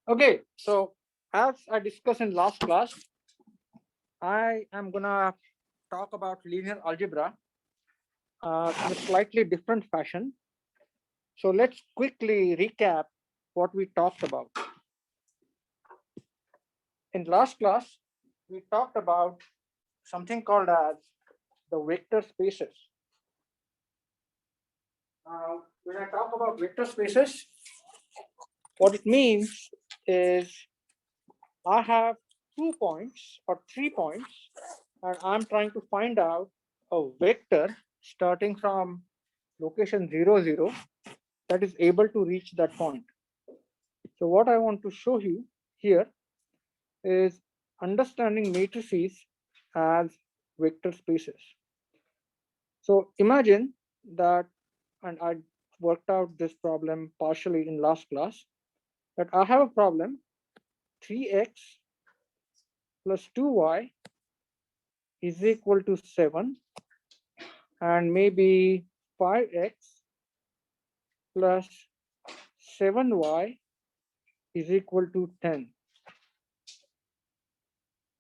Okay, so as I discussed in last class, I am gonna talk about linear algebra in a slightly different fashion. So let's quickly recap what we talked about. In last class, we talked about something called as the vector spaces. When I talk about vector spaces, what it means is I have 2 points or 3 points, and I'm trying to find out a vector starting from location 0, 0 that is able to reach that point. So what I want to show you here is understanding matrices as vector spaces. So imagine that, and I worked out this problem partially in last class, that I have a problem 3x plus 2y is equal to 7, and maybe 5x plus 7y is equal to 10.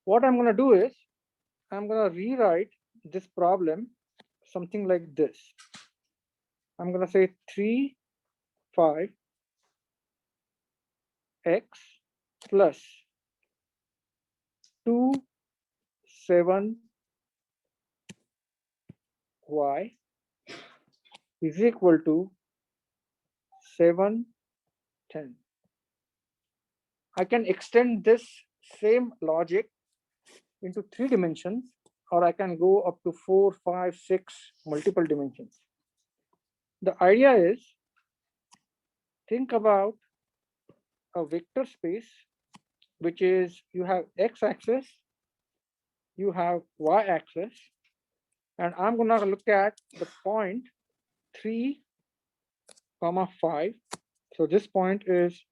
What I'm going to do is I'm going to rewrite this problem something like this. I'm going to say 3, 5x plus 2, 7y is equal to 7, 10. I can extend this same logic into 3 dimensions, or I can go up to 4, 5, 6 multiple dimensions. The idea is, think about a vector space, which is you have x-axis, you have y-axis, and I'm going to look at the point 3, 5. So this point is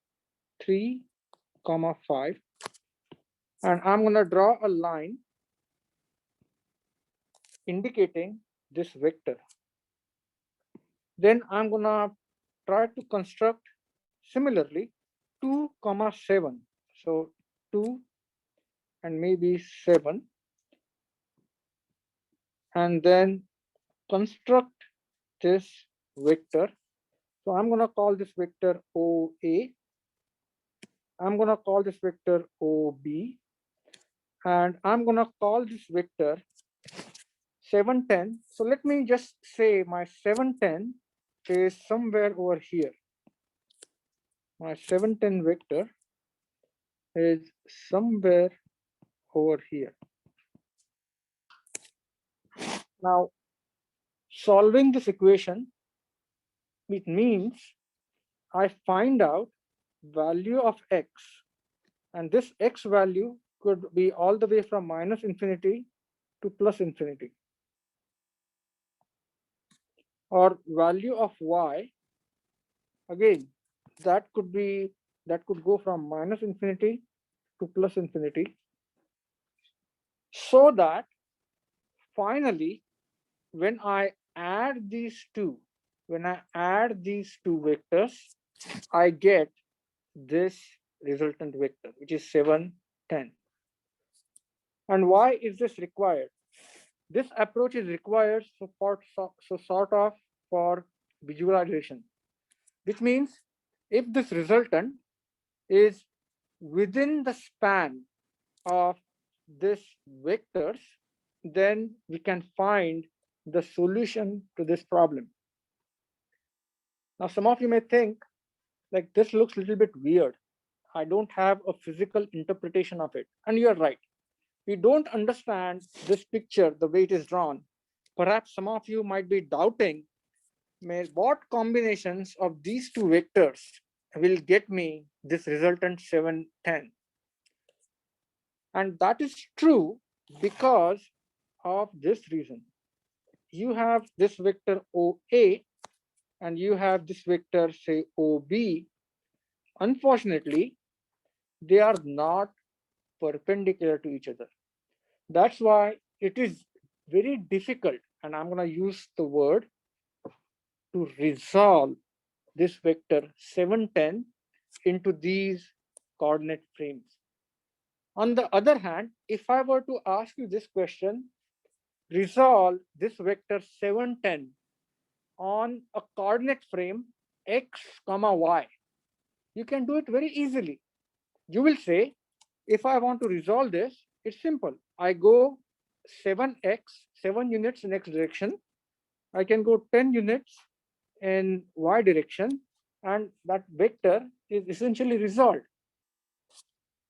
3, 5, and I'm going to draw a line indicating this vector. Then I'm going to try to construct similarly 2, 7. So 2 and maybe 7, and then construct this vector. So I'm going to call this vector OA. I'm going to call this vector OB, and I'm going to call this vector 7, 10. So let me just say my 7, 10 is somewhere over here. My 7, 10 vector is somewhere over here. Now, solving this equation, it means I find out value of x, and this x value could be all the way from minus infinity to plus infinity, or value of y, again, that could go from minus infinity to plus infinity, so that finally when I add these two vectors, I get this resultant vector, which is 7, 10. And why is this required? This approach is required sort of for visualization, which means if this resultant is within the span of this vectors, then we can find the solution to this problem. Now, some of you may think like this looks a little bit weird. I don't have a physical interpretation of it. And you're right. We don't understand this picture the way it is drawn. Perhaps some of you might be doubting what combinations of these two vectors will get me this resultant 7, 10. And that is true because of this reason. You have this vector OA and you have this vector, say, OB. Unfortunately, they are not perpendicular to each other. That's why it is very difficult, and I'm going to use the word, to resolve this vector 7, 10 into these coordinate frames. On the other hand, if I were to ask you this question, resolve this vector 7, 10 on a coordinate frame x comma y, you can do it very easily. You will say, if I want to resolve this, it's simple. I go 7x, 7 units in x direction. I can go 10 units in y direction, and that vector is essentially resolved.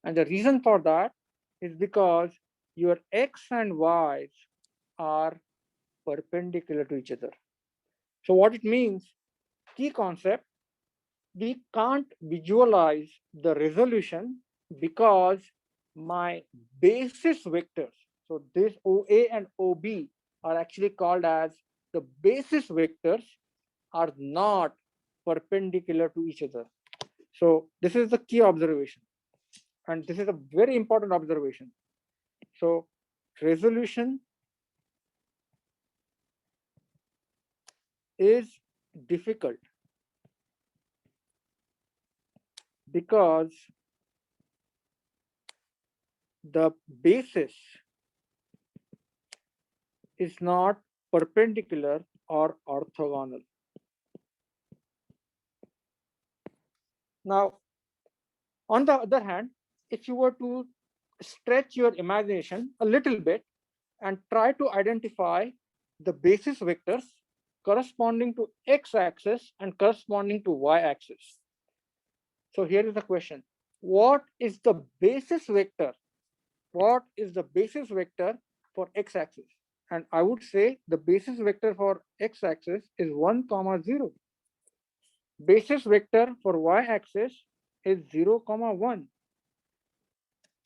And the reason for that is because your x and y's are perpendicular to each other. So what it means, key concept, we can't visualize the resolution because my basis vectors, so this OA and OB are actually called as the basis vectors, are not perpendicular to each other. So this is the key observation, and this is a very important observation. So resolution is difficult because the basis is not perpendicular or orthogonal. Now, on the other hand, if you were to stretch your imagination a little bit and try to identify the basis vectors corresponding to x-axis and corresponding to y-axis. So here is the question. What is the basis vector? What is the basis vector for x-axis? And I would say the basis vector for x-axis is 1, 0. Basis vector for y-axis is 0, 1.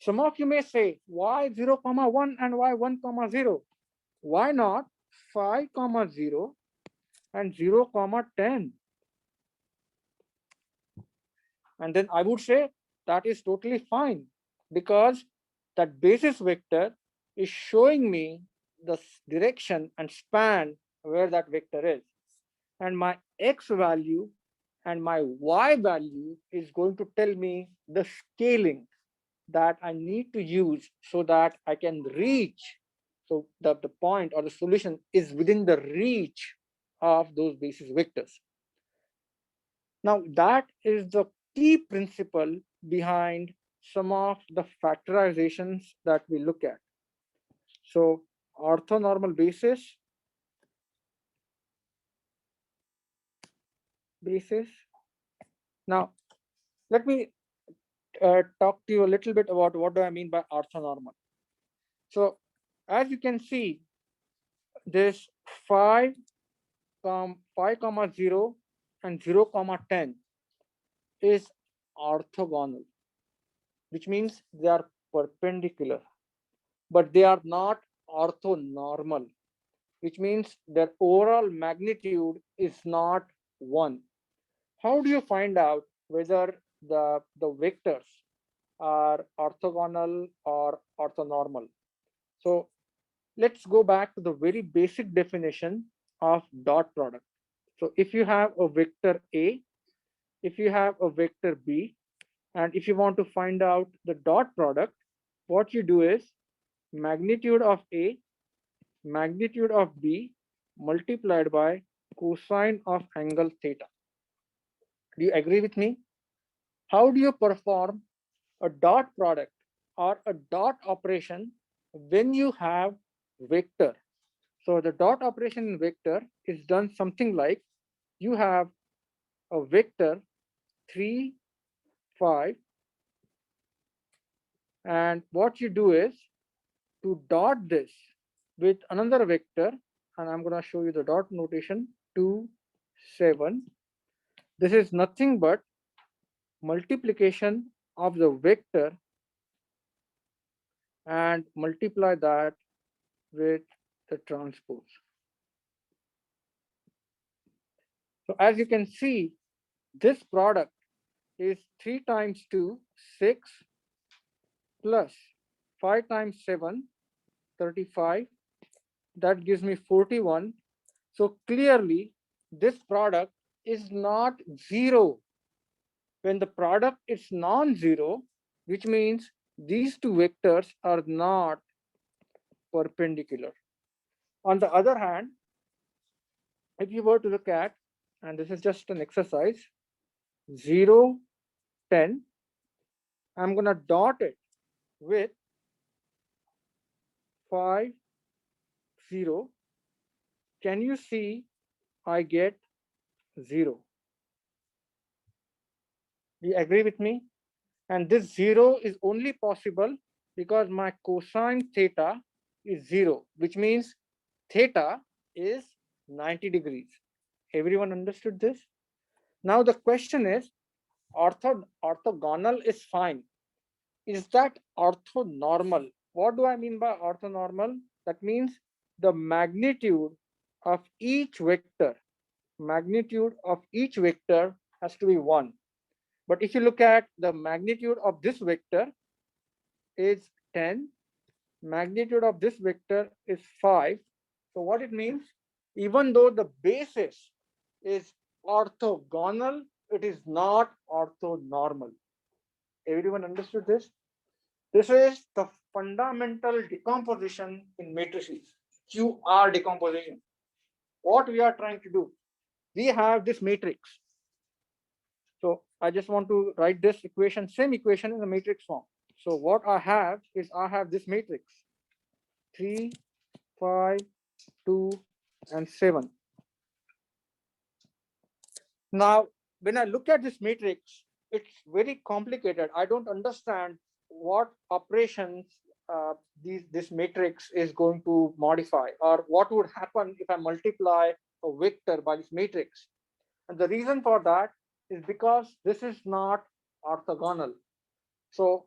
Some of you may say, why 0, 1 and why 1, 0? Why not 5, 0 and 0, 10? And then I would say that is totally fine because that basis vector is showing me the direction and span where that vector is. And my x value and my y value is going to tell me the scaling that I need to use so that I can reach, so that the point or the solution is within the reach of those basis vectors. Now, that is the key principle behind some of the factorizations that we look at. So, orthonormal basis, Now, let me talk to you a little bit about what do I mean by orthonormal. So, as you can see, this 5, 0 and 0, 10 is orthogonal, which means they are perpendicular, but they are not orthonormal, which means their overall magnitude is not 1. How do you find out whether the vectors are orthogonal or orthonormal? So let's go back to the very basic definition of dot product. So if you have a vector A, if you have a vector B, and if you want to find out the dot product, what you do is magnitude of A, magnitude of B multiplied by cosine of angle theta. Do you agree with me? How do you perform a dot product or a dot operation when you have vector? So the dot operation in vector is done something like you have a vector 3, 5, and what you do is to dot this with another vector, and I'm going to show you the dot notation 2, 7. This is nothing but multiplication of the vector and multiply that with the transpose. So as you can see, this product is 3 times 2, 6, plus 5 times 7, 35. That gives me 41. So clearly, this product is not 0. When the product is non-zero, which means these two vectors are not perpendicular. On the other hand, if you were to look at, and this is just an exercise, 0, 10, I'm going to dot it with 5, 0. Can you see I get 0? Do you agree with me? And this 0 is only possible because my cosine theta is 0, which means theta is 90 degrees. Everyone understood this? Now the question is, orthogonal is fine. Is that orthonormal? What do I mean by orthonormal? That means the magnitude of each vector has to be 1. But if you look at the magnitude of this vector is 10, magnitude of this vector is 5. So what it means, even though the basis is orthogonal, it is not orthonormal. Everyone understood this? This is the fundamental decomposition in matrices, QR decomposition. What we are trying to do, we have this matrix. So I just want to write this equation, same equation in the matrix form. So what I have is I have this matrix, 3, 5, 2, and 7. Now, when I look at this matrix, it's very complicated. I don't understand what operations this matrix is going to modify, or what would happen if I multiply a vector by this matrix. And the reason for that is because this is not orthogonal. So,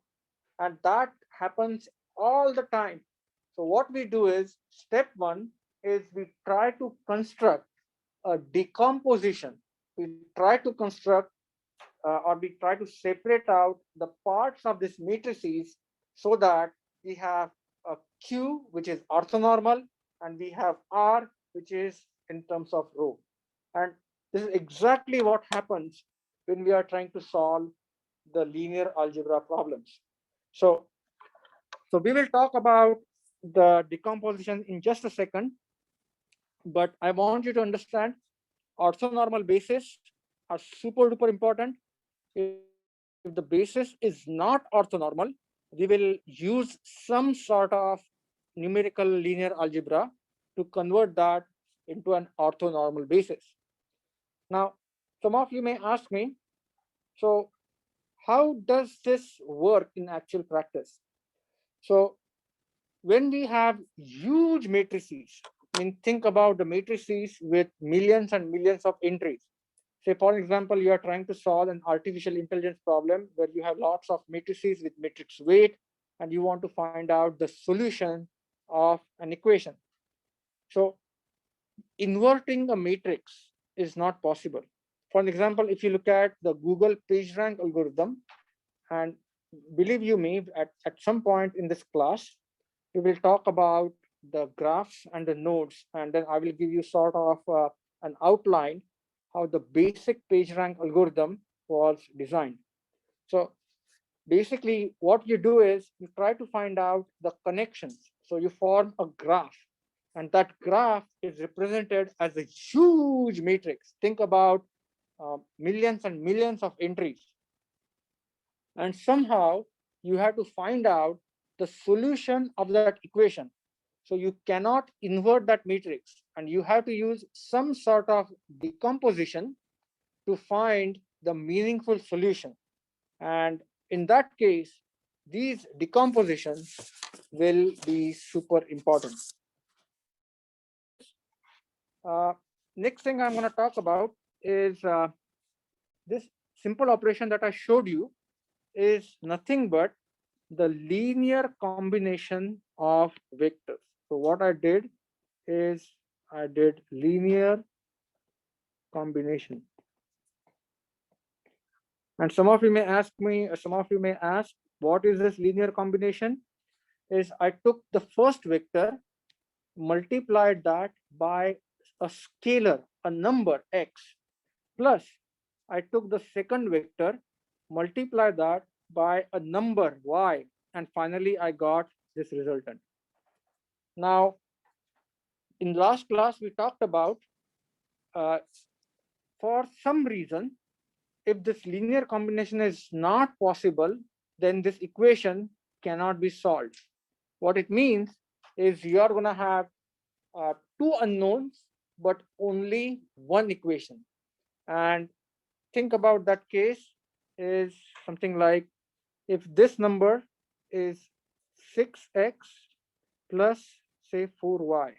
and that happens all the time. So what we do is, step 1 is we try to construct a decomposition. We try to construct or we try to separate out the parts of this matrices so that we have a Q, which is orthonormal, and we have R, which is in terms of row. And this is exactly what happens when we are trying to solve the linear algebra problems. So we will talk about the decomposition in just a second, but I want you to understand orthonormal bases are super duper important. If the basis is not orthonormal, we will use some sort of numerical linear algebra to convert that into an orthonormal basis. Now, some of you may ask me, so how does this work in actual practice? So when we have huge matrices, I mean, think about the matrices with millions and millions of entries. Say, for example, you are trying to solve an artificial intelligence problem where you have lots of matrices with matrix weight, and you want to find out the solution of an equation. So inverting a matrix is not possible. For example, if you look at the Google PageRank algorithm, and believe you me, at some point in this class, we will talk about the graphs and the nodes, and then I will give you sort of an outline how the basic PageRank algorithm was designed. So basically what you do is you try to find out the connections. So you form a graph, and that graph is represented as a huge matrix. Think about millions and millions of entries. And somehow you have to find out the solution of that equation. So you cannot invert that matrix, and you have to use some sort of decomposition to find the meaningful solution. And in that case, these decompositions will be super important. Next thing I'm going to talk about is this simple operation that I showed you is nothing but the linear combination of vectors. So what I did is I did linear combination. And some of you may ask, what is this linear combination? Is I took the first vector, multiplied that by a scalar, a number x, plus I took the second vector, multiplied that by a number y, and finally I got this resultant. Now, in last class, we talked about for some reason, if this linear combination is not possible, then this equation cannot be solved. What it means is you are going to have two unknowns, but only one equation. And think about that case is something like if this number is 6x plus say 4y,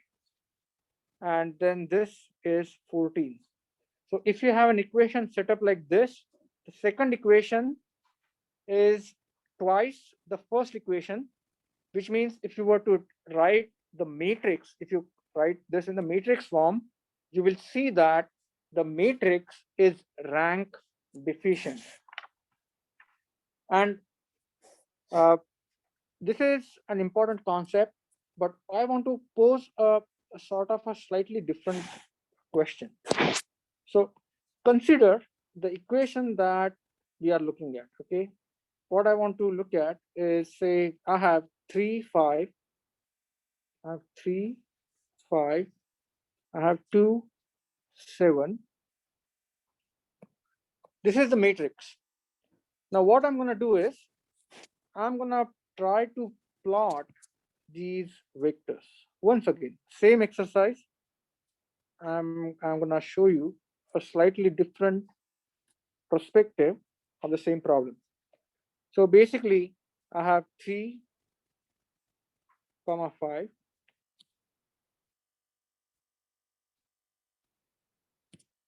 and then this is 14. So if you have an equation set up like this, the second equation is twice the first equation, which means if you were to write the matrix, if you write this in the matrix form, you will see that the matrix is rank deficient. And this is an important concept, but I want to pose a sort of a slightly different question. So consider the equation that we are looking at, okay? What I want to look at is, say, I have 3, 5, I have 3, 5, I have 2, 7. This is the matrix. Now what I'm going to do is, I'm going to try to plot these vectors. Once again, same exercise. I'm going to show you a slightly different perspective of the same problem. So basically, I have 3, 5,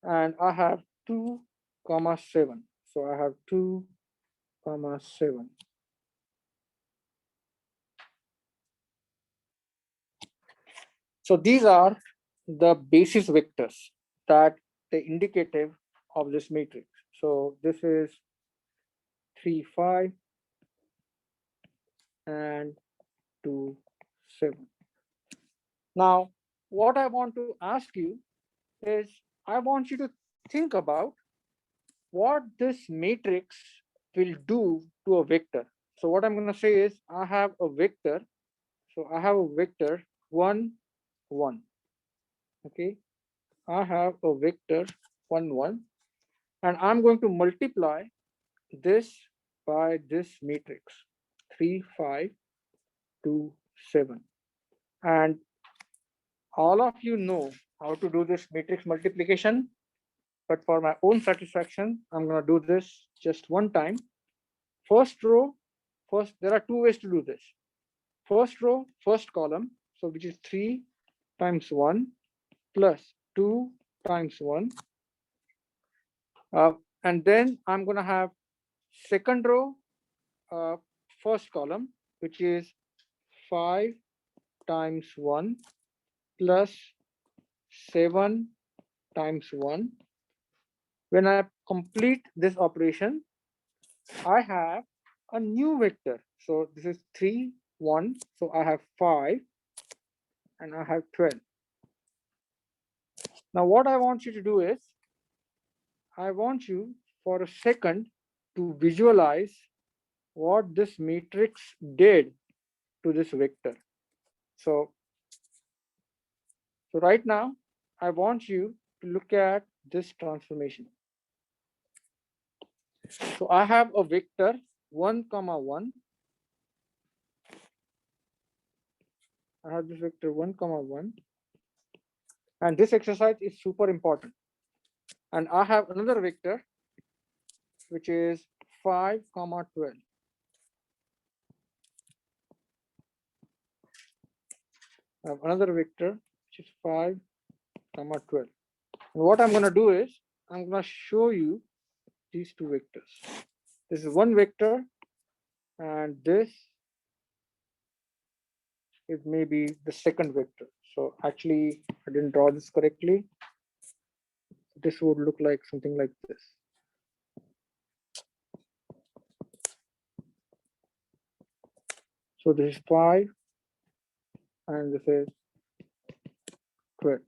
and I have 2, 7. So I have 2, 7. So these are the basis vectors that the indicative of this matrix. So this is 3, 5 and 2, 7. Now, what I want to ask you is, I want you to think about what this matrix will do to a vector. So what I'm going to say is, I have a vector. So I have a vector 1, 1. Okay. I have a vector 1, 1. And I'm going to multiply this by this matrix 3, 5, 2, 7. And all of you know how to do this matrix multiplication. But for my own satisfaction, I'm going to do this just one time. First row, there are two ways to do this. First row, first column, so which is 3 times 1 plus 2 times 1. And then I'm going to have second row, first column, which is 5 times 1 plus 7 times 1. When I complete this operation, I have a new vector. So this is 3, 1. So I have 5 and I have 12. Now what I want you to do is, I want you for a second to visualize what this matrix did to this vector. So right now, I want you to look at this transformation. So I have a vector 1, 1. I have this vector 1, 1. And this exercise is super important. And I have another vector, which is 5, 12. I have another vector, which is 5, 12. And what I'm going to do is, I'm going to show you these two vectors. This is one vector, and this is maybe the second vector. So actually, I didn't draw this correctly. This would look like something like this. So this is 5, and this is 12.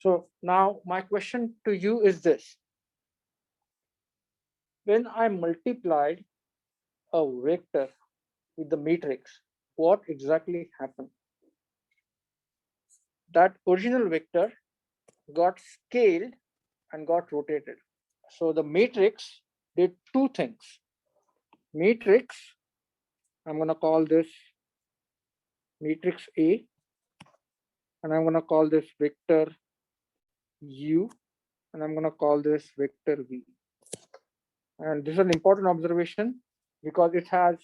So now my question to you is this. When I multiplied a vector with the matrix, what exactly happened? That original vector got scaled and got rotated. So the matrix did two things. Matrix, I'm going to call this matrix A, and I'm going to call this vector U, and I'm going to call this vector V. And this is an important observation because it has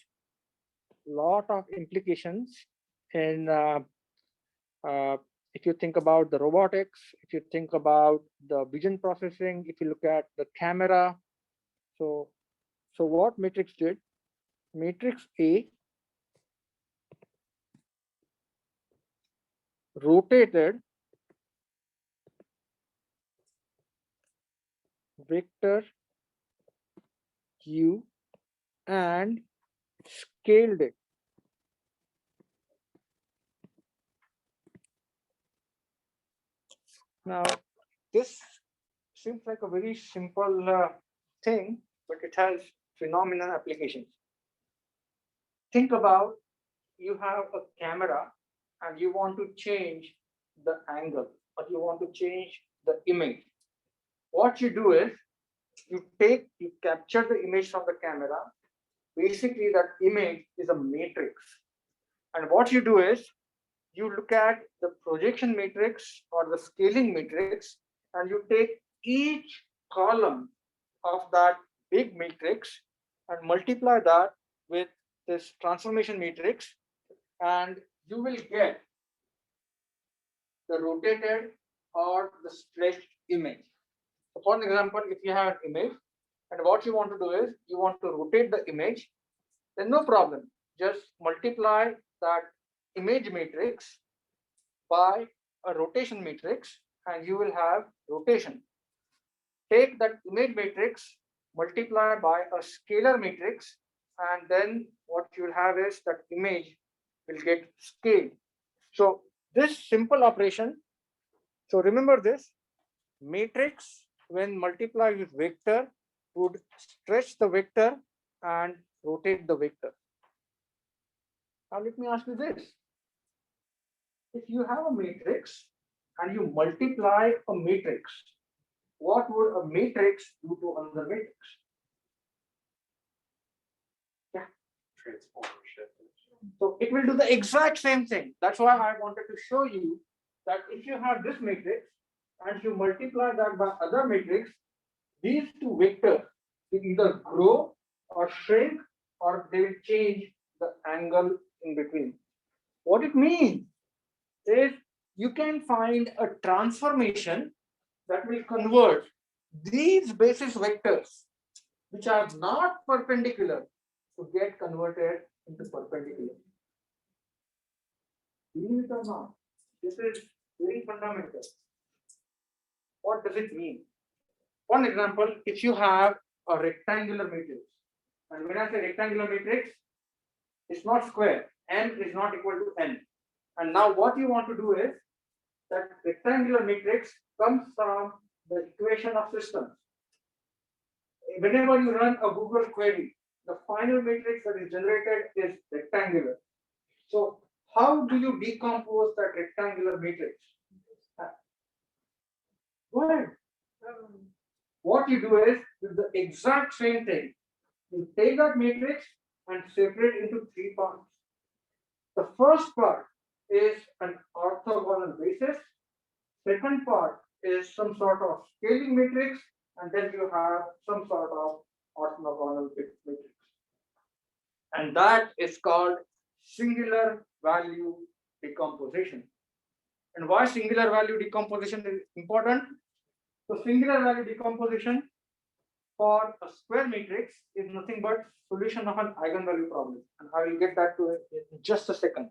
a lot of implications in if you think about the robotics, if you think about the vision processing, if you look at the camera. So what matrix did? Matrix A rotated vector U and scaled it. Now, this seems like a very simple thing, but it has phenomenal applications. Think about, you have a camera and you want to change the angle, or you want to change the image. What you do is, you capture the image from the camera. Basically, that image is a matrix. And what you do is, you look at the projection matrix or the scaling matrix, and you take each column of that big matrix and multiply that with this transformation matrix, and you will get the rotated or the stretched image. So for example, if you have an image and what you want to do is you want to rotate the image, then no problem. Just multiply that image matrix by a rotation matrix and you will have rotation. Take that image matrix, multiply by a scalar matrix, and then what you will have is that image will get scaled. So this simple operation, so remember this, matrix when multiplied with vector would stretch the vector and rotate the vector. Now let me ask you this. If you have a matrix and you multiply a matrix, what would a matrix do to another matrix? Yeah. Transform shift. So it will do the exact same thing. That's why I wanted to show you that if you have this matrix and you multiply that by other matrix, these two vectors will either grow or shrink, or they will change the angle in between. What it means is you can find a transformation that will convert these basis vectors, which are not perpendicular, to get converted into perpendicular. Believe it or not, this is very fundamental. What does it mean? One example, if you have a rectangular matrix, and when I say rectangular matrix, it's not square, n is not equal to n. And now what you want to do is, that rectangular matrix comes from the equation of systems. Whenever you run a Google query, the final matrix that is generated is rectangular. So how do you decompose that rectangular matrix? Go ahead. What you do is the exact same thing. You take that matrix and separate into three parts. The first part is an orthogonal basis. Second part is some sort of scaling matrix, and then you have some sort of orthogonal matrix. And that is called singular value decomposition. And why singular value decomposition is important? So singular value decomposition for a square matrix is nothing but solution of an eigenvalue problem. And I will get that to it in just a second.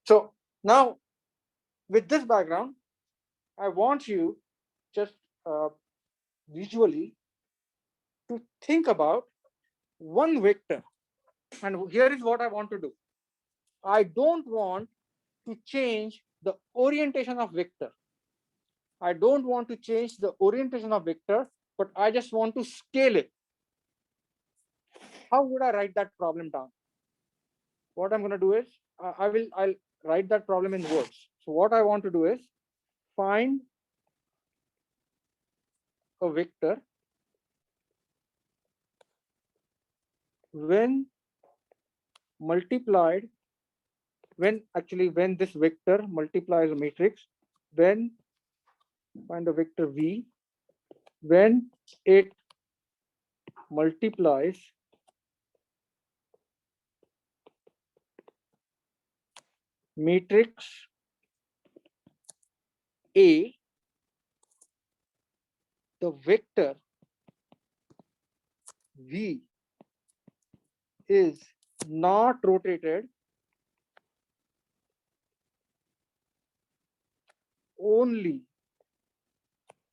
So now, with this background, I want you just visually to think about one vector. And here is what I want to do. I don't want to change the orientation of vector. I don't want to change the orientation of vector, but I just want to scale it. how would I write that problem down? What I'm going to do is I'll write that problem in words. So what I want to do is find a vector when multiplied, when this vector multiplies a matrix, when find the vector V, when it multiplies matrix A, the vector V is not rotated, only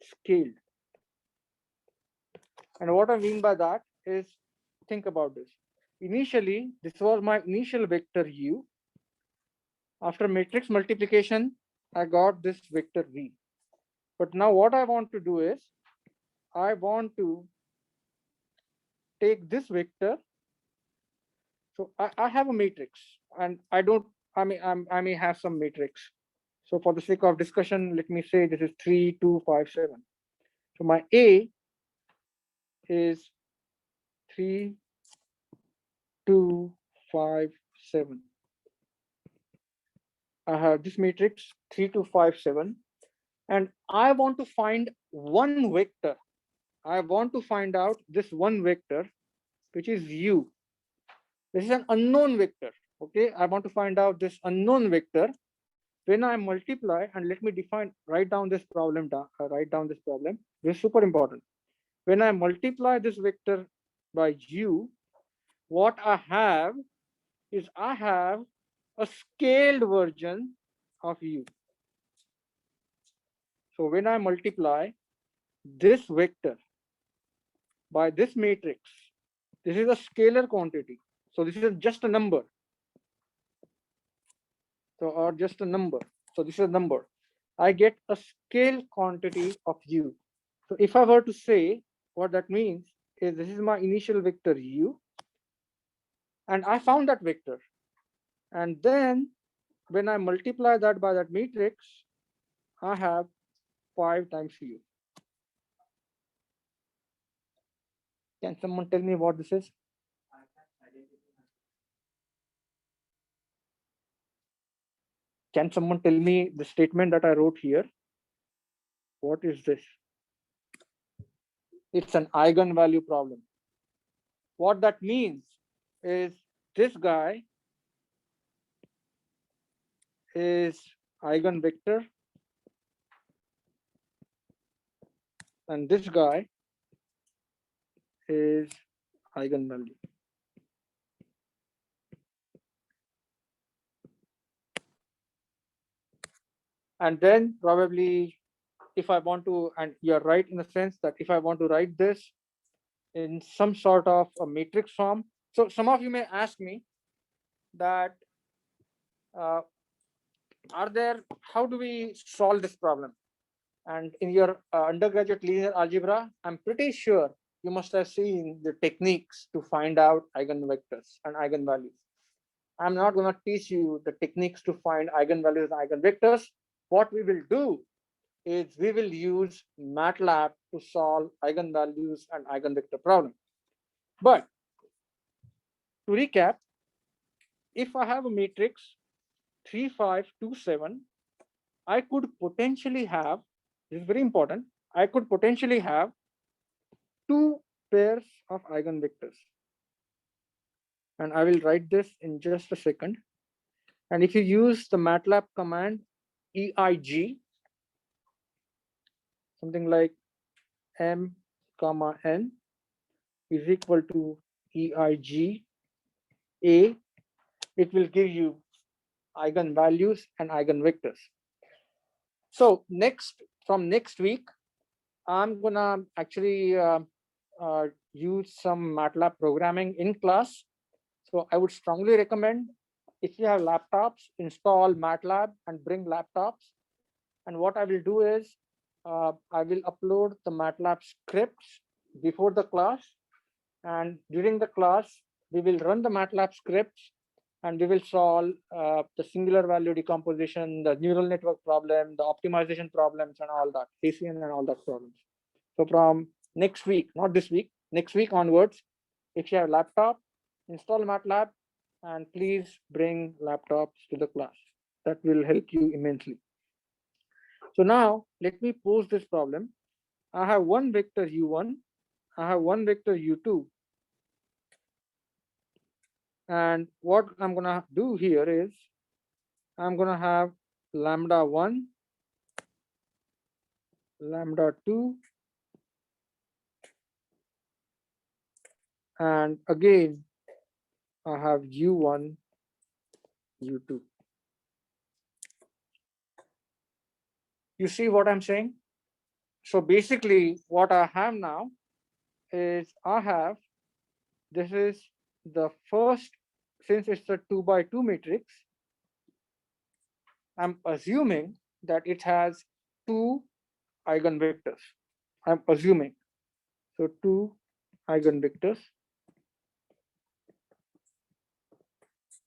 scaled. And what I mean by that is, think about this. Initially, this was my initial vector U. After matrix multiplication, I got this vector V. But now what I want to do is, I want to take this vector. So I have a matrix, and I may have some matrix. So for the sake of discussion, let me say this is 3, 2, 5, 7. So my A is 3, 2, 5, 7. I have this matrix 3, 2, 5, 7, and I want to find one vector. I want to find out this one vector, which is U. This is an unknown vector. Okay, I want to find out this unknown vector. When I multiply, and let me write down this problem. This is super important. When I multiply this vector by U, what I have is I have a scaled version of U. So when I multiply this vector by this matrix, this is a scalar quantity. So this is just a number. Or just a number. So this is a number. I get a scale quantity of U. So if I were to say, what that means is this is my initial vector U, and I found that vector. And then when I multiply that by that matrix, I have 5 times U. Can someone tell me what this is? Can someone tell me the statement that I wrote here? What is this? It's an eigenvalue problem. What that means is this guy is eigenvector, and this guy is eigenvalue. And then probably if I want to, and you're right in the sense that if I want to write this in some sort of a matrix form. So some of you may ask me that how do we solve this problem? And in your undergraduate linear algebra, I'm pretty sure you must have seen the techniques to find out eigenvectors and eigenvalues. I'm not going to teach you the techniques to find eigenvalues and eigenvectors. What we will do is we will use MATLAB to solve eigenvalues and eigenvector problem. But to recap, if I have a matrix 3, 5, 2, 7, I could potentially have, this is very important, I could potentially have 2 pairs of eigenvectors. And I will write this in just a second. And if you use the MATLAB command EIG, something like M comma N is equal to EIG A, it will give you eigenvalues and eigenvectors. So from next week, I'm gonna actually use some MATLAB programming in class. So I would strongly recommend, if you have laptops, install MATLAB and bring laptops. And what I will do is I will upload the MATLAB scripts before the class. And during the class, we will run the MATLAB scripts and we will solve the singular value decomposition, the neural network problem, the optimization problems, and all that, ACN and all that problems. So from next week, not this week, next week onwards, if you have laptop, install MATLAB and please bring laptops to the class. That will help you immensely. So now let me pose this problem. I have one vector u1, I have one vector u2, and what I'm gonna do here is I'm gonna have lambda 1, lambda 2, and again I have u1, u2. You see what I'm saying? So basically what I have now is this is the first, since it's a 2 by 2 matrix, I'm assuming that it has 2 eigenvectors. I'm assuming. So 2 eigenvectors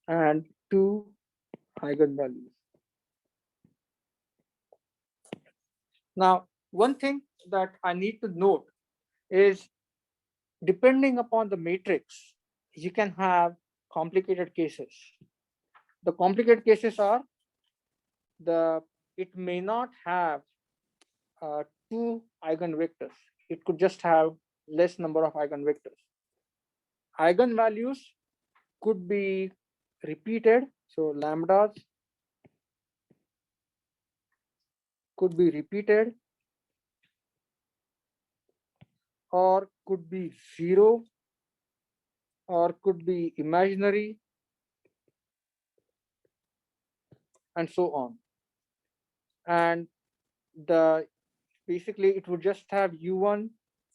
and 2 eigenvalues. Now, one thing that I need to note is, depending upon the matrix, you can have complicated cases. The complicated cases are it may not have 2 eigenvectors. It could just have less number of eigenvectors. Eigenvalues could be repeated. So lambdas could be repeated or could be 0 or could be imaginary and so on. And basically it would just have u1.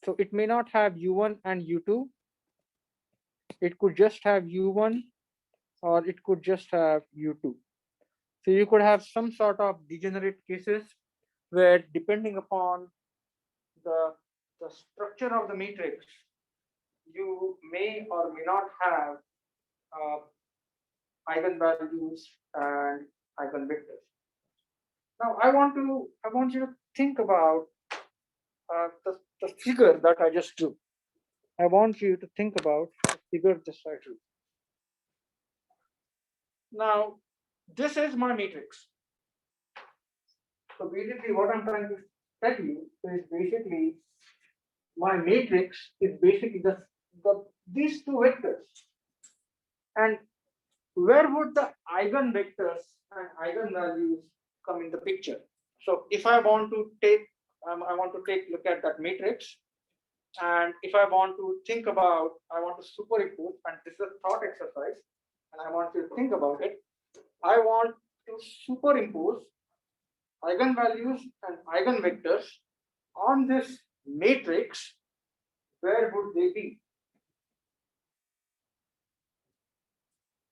So it may not have u1 and u2. It could just have u1 or it could just have u2. So you could have some sort of degenerate cases where, depending upon the structure of the matrix, you may or may not have eigenvalues and eigenvectors. Now I want you to think about the figure that I just drew. I want you to think about the figure just I drew. Now this is my matrix. So basically what I'm trying to tell you is, basically my matrix is basically these two vectors. And where would the eigenvectors and eigenvalues come in the picture? So if I want to take look at that matrix, and if I want to think about, I want to superimpose, and this is a thought exercise, and I want you to think about it. I want to superimpose eigenvalues and eigenvectors on this matrix. Where would they be?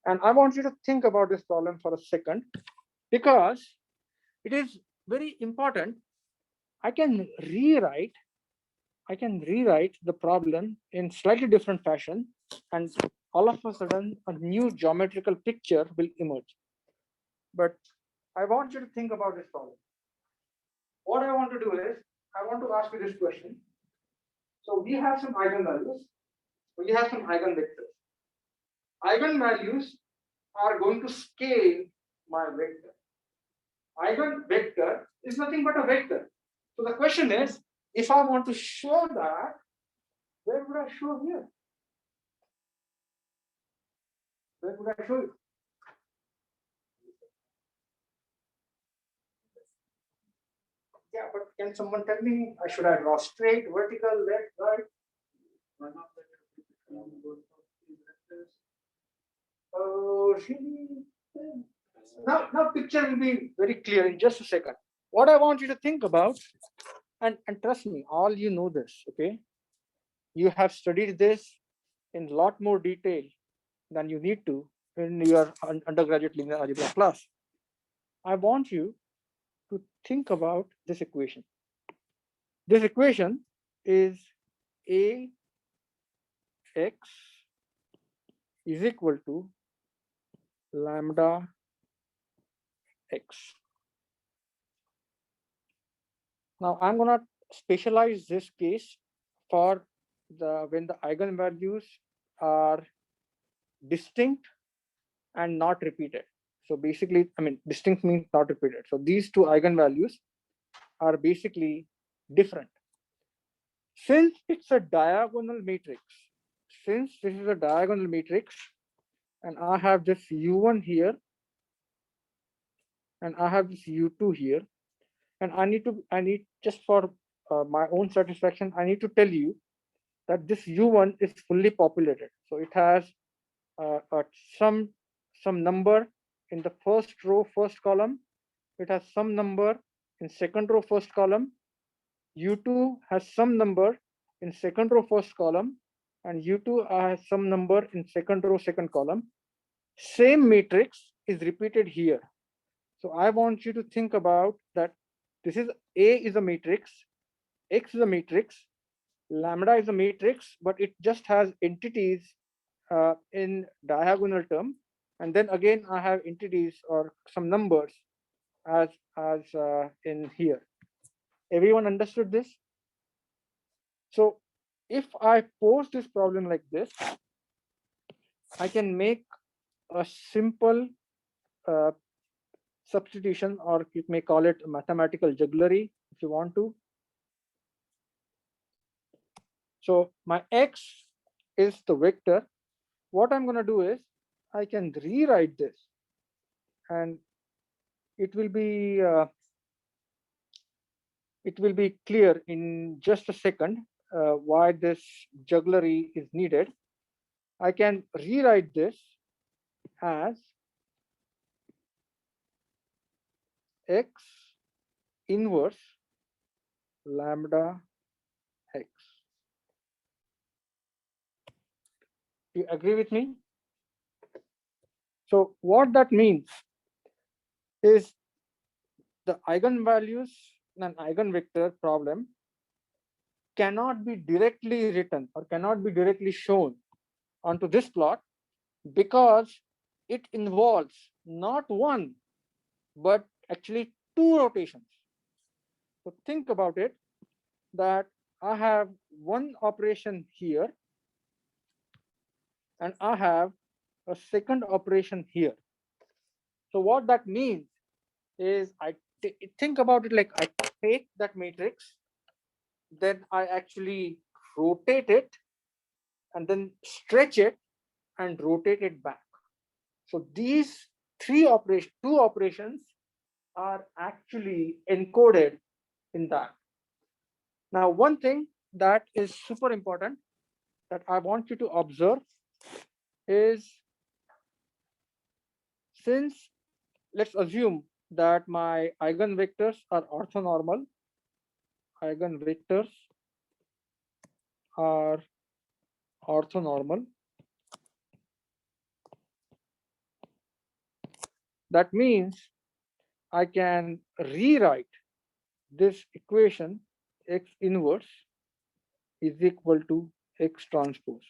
And I want you to think about this problem for a second, because it is very important. I can rewrite the problem in slightly different fashion, and all of a sudden a new geometrical picture will emerge. But I want you to think about this problem. What I want to do is, I want to ask you this question. So we have some eigenvalues, we have some eigenvectors. Eigenvalues are going to scale my vector. Eigenvector is nothing but a vector. So the question is, if I want to show that, where would I show here? Where would I show it? Yeah, but can someone tell me, should I draw straight, vertical, left, right? Oh, really? Now picture will be very clear in just a second. What I want you to think about, and trust me, all you know this, okay? You have studied this in a lot more detail than you need to in your undergraduate linear algebra class. I want you to think about this equation. This equation is a x is equal to lambda x. Now I'm gonna specialize this case for when the eigenvalues are distinct and not repeated. So basically, I mean, distinct means not repeated. So these two eigenvalues are basically different. Since it's a diagonal matrix, since this is a diagonal matrix, and I have this U1 here, and I have this U2 here, and I need just for my own satisfaction, I need to tell you that this U1 is fully populated. So it has some number in the first row, first column. It has some number in second row, first column. U2 has some number in second row, first column, and U2 has some number in second row, second column. Same matrix is repeated here. So I want you to think about that. This is A is a matrix, X is a matrix, lambda is a matrix, but it just has entities in diagonal term, and then again I have entities or some numbers as in here. Everyone understood this? So if I pose this problem like this, I can make a simple substitution, or you may call it mathematical jugglery if you want to. So my x is the vector. What I'm going to do is I can rewrite this, and it will be clear in just a second why this jugglery is needed. I can rewrite this as x inverse lambda x. Do you agree with me? So what that means is the eigenvalues and eigenvector problem cannot be directly written or cannot be directly shown onto this plot, because it involves not one but actually two rotations. So think about it, that I have one operation here and I have a second operation here. So what that means is think about it like I take that matrix, then I actually rotate it and then stretch it and rotate it back. So these two operations are actually encoded in that. Now, one thing that is super important that I want you to observe is, since let's assume that my eigenvectors are orthonormal, eigenvectors are orthonormal, that means I can rewrite this equation x inverse is equal to x transpose.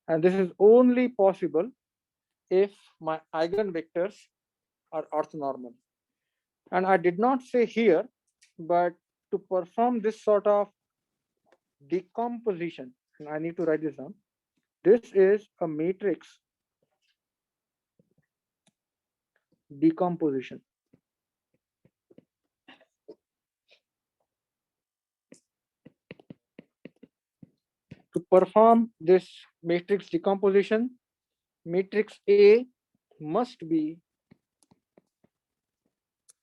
And this is only possible if my eigenvectors are orthonormal. And I did not say here, but to perform this sort of decomposition, and I need to write this down, this is a matrix decomposition. To perform this matrix decomposition, matrix A must be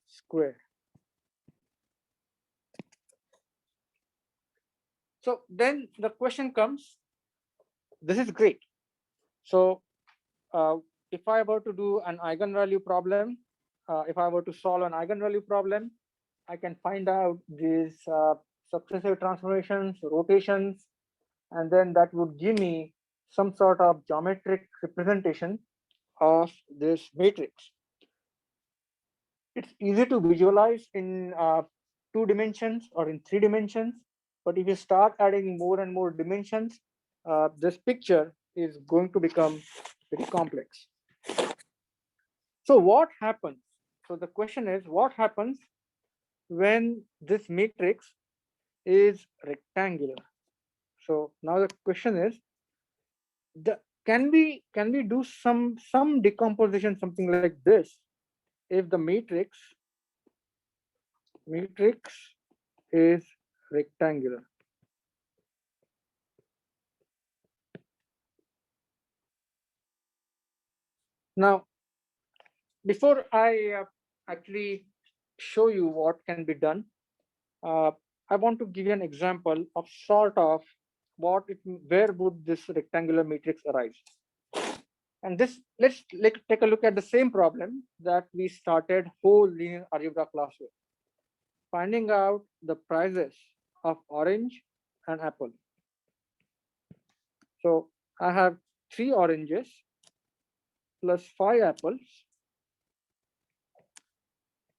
square. So then the question comes, this is great. So if I were to do an eigenvalue problem, if I were to solve an eigenvalue problem, I can find out these successive transformations, rotations, and then that would give me some sort of geometric representation of this matrix. It's easy to visualize in 2 dimensions or in 3 dimensions, but if you start adding more and more dimensions, this picture is going to become very complex. So what happens? So the question is, what happens when this matrix is rectangular? So now the question is, can we do some decomposition, something like this, if the matrix is rectangular? Now, before I actually show you what can be done, uh, I want to give you an example of sort of where would this rectangular matrix arise. And this, let's take a look at the same problem that we started whole linear algebra class with, finding out the prices of orange and apple. So I have 3 oranges plus 5 apples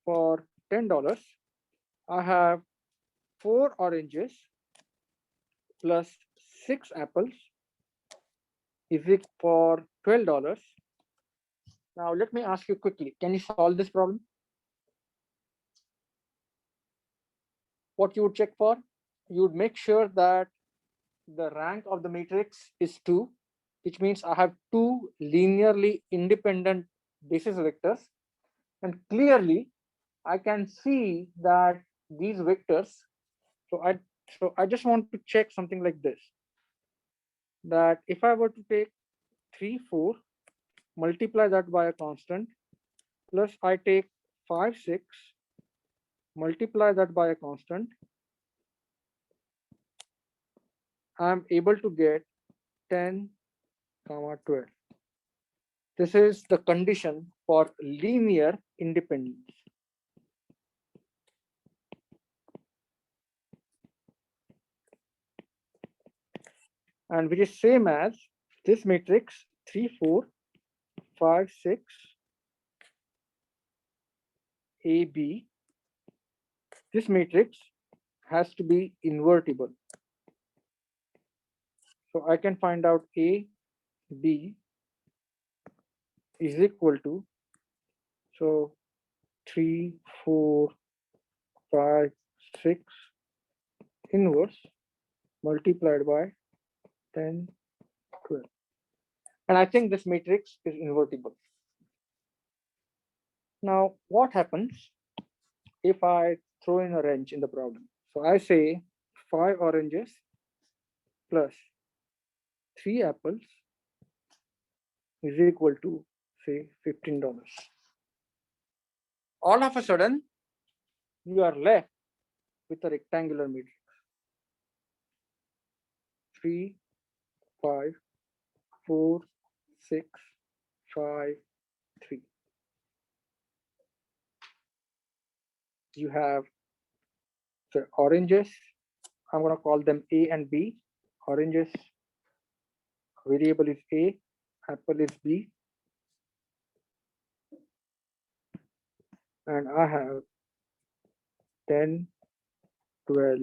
for $10. I have 4 oranges plus 6 apples is it for $12. Now let me ask you quickly, can you solve this problem? What you would check for? You would make sure that the rank of the matrix is 2, which means I have 2 linearly independent basis vectors, and clearly I can see that these vectors, so I just want to check something like this, that if I were to take 3 4, multiply that by a constant, plus I take 5 6, multiply that by a constant, I'm able to get 10, 12. This is the condition for linear independence. And which is same as this matrix 3 4 5 6 AB. This matrix has to be invertible. So I can find out A, B is equal to, so 3 4 5 6 inverse multiplied by 10 12. And I think this matrix is invertible. Now what happens if I throw in a wrench in the problem? So I say 5 oranges plus 3 apples is equal to, say, $15. All of a sudden, you are left with a rectangular matrix. 3, 5, 4, 6, 5, 3. You have the oranges. I'm going to call them A and B. Oranges variable is A, apple is B. And I have 10, 12,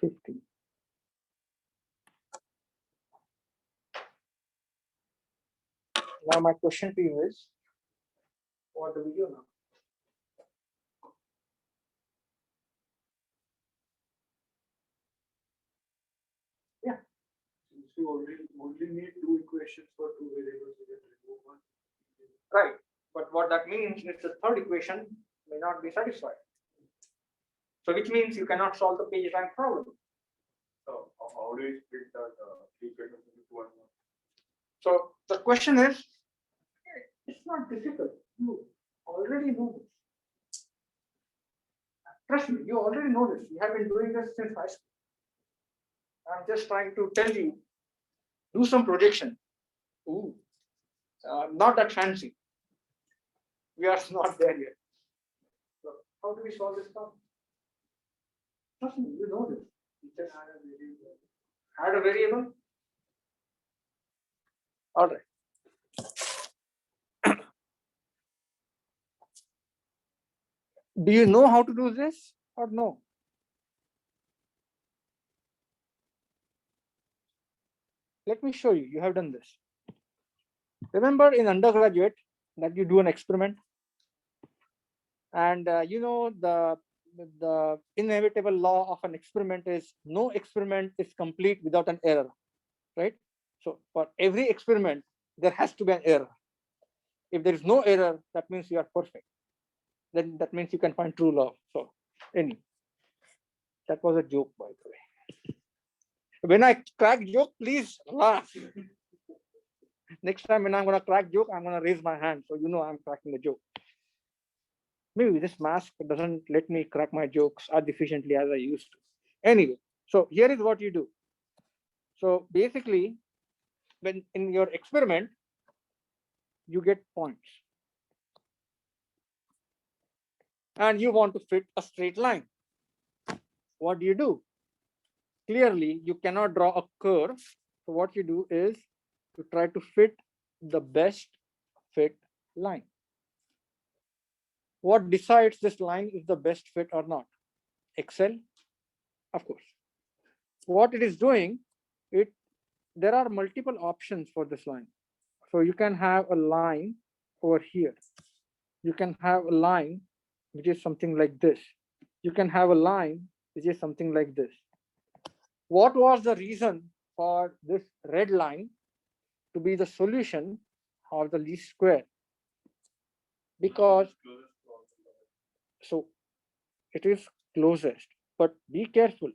15. Now my question to you is, what do we do now? Yeah. Since you only need 2 equations for 2 variables, you can remove 1. Right. But what that means is the third equation may not be satisfied. So which means you cannot solve the page rank problem. So how do you split that 3 equations into 2 and 1? So the question is, it's not difficult. You already know this. Trust me, you already know this. You have been doing this since high school. I'm just trying to tell you, do some projection. Ooh, not that fancy. We are not there yet. So how do we solve this problem? Trust me, you know this. You just add a variable. All right. Do you know how to do this or no? Let me show you. You have done this. Remember in undergraduate that you do an experiment, and the inevitable law of an experiment is no experiment is complete without an error, right? So for every experiment, there has to be an error. If there is no error, that means you are perfect. Then that means you can find true love. So anyway, that was a joke, by the way. When I crack joke, please laugh. Next time when I'm gonna crack joke, I'm gonna raise my hand so you know I'm cracking the joke. Maybe this mask doesn't let me crack my jokes as efficiently as I used to. Anyway, so here is what you do. So basically, when in your experiment, you get points and you want to fit a straight line. What do? Clearly, you cannot draw a curve. So what you do is to try to fit the best fit line. What decides this line is the best fit or not? Excel, of course. What it is doing, there are multiple options for this line. So you can have a line over here. You can have a line which is something like this. You can have a line which is something like this. What was the reason for this red line to be the solution of the least square? Because so it is closest, but be careful.